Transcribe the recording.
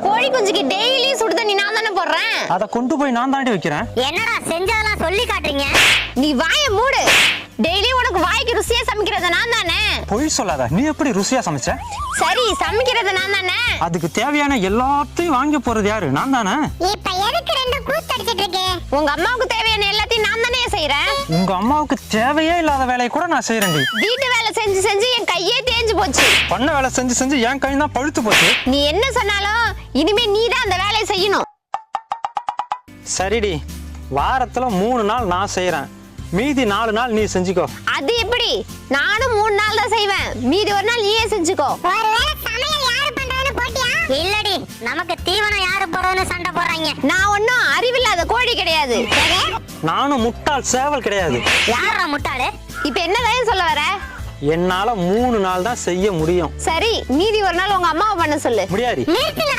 கோழி குஞ்சுக்கு டெய்லி சுடு தண்ணி நான் தானே போடுறேன். அத கொண்டு போய் நான் தாண்டி வைக்கிறேன். என்னடா செஞ்சதெல்லாம் சொல்லி காட்டுறீங்க? நீ வாயை மூடு. டெய்லி உனக்கு வாய்க்கு ருசியா சமைக்கிறது நான் தானே. பொய் சொல்லாத. நீ எப்படி ருசியா சமைச்ச? சரி, சமைக்கிறது நான் தானே. அதுக்கு தேவையான எல்லாத்தையும் வாங்கி போறது யாரு? நான் தானே. இப்ப எதுக்கு ரெண்டு கூத்து அடிச்சிட்டு இருக்கே? உங்க அம்மாவுக்கு தேவையான எல்லாத்தையும் நான் தானே செய்யறேன். உங்க அம்மாவுக்கு தேவையே இல்லாத வேலையை கூட நான் செய்யறேன்டி. வீட்டு வேலை செஞ்சு செஞ்சு என் கையே தேஞ்சு போச்சு. பண்ண வேலை செஞ்சு செஞ்சு என் கை தான் பழுத்து போச்சு. நீ என்ன சொன்னாலும் இனிமே நீ தான் அந்த வேலையை செய்யணும். சரிடி, வாரத்துல 3 நாள் நான் செய்யறேன், மீதி 4 நாள் நீ செஞ்சுக்கோ. அது எப்படி? நானும் 3 நாள் தான் செய்வேன், மீதி ஒரு நாள் நீயே செஞ்சுக்கோ. ஒருவேளை சமையல் யாரு பண்றதுன்னு போட்டியா? இல்லடி, நமக்கு தீவனம் யாரு போறதுன்னு சண்டை போடுறாங்க. நான் ஒன்னும் அறிவில்லாத கோழி கிடையாது. நானும் முட்டாள் சேவல் கிடையாது. யாரா முட்டாளு? இப்ப என்னதான் சொல்ல வர? என்னால 3 நாள் தான் செய்ய முடியும். சரி, மீதி ஒரு நாள் உங்க அம்மாவை பண்ண சொல்லு. முடியாது. நிறுத்துங்க.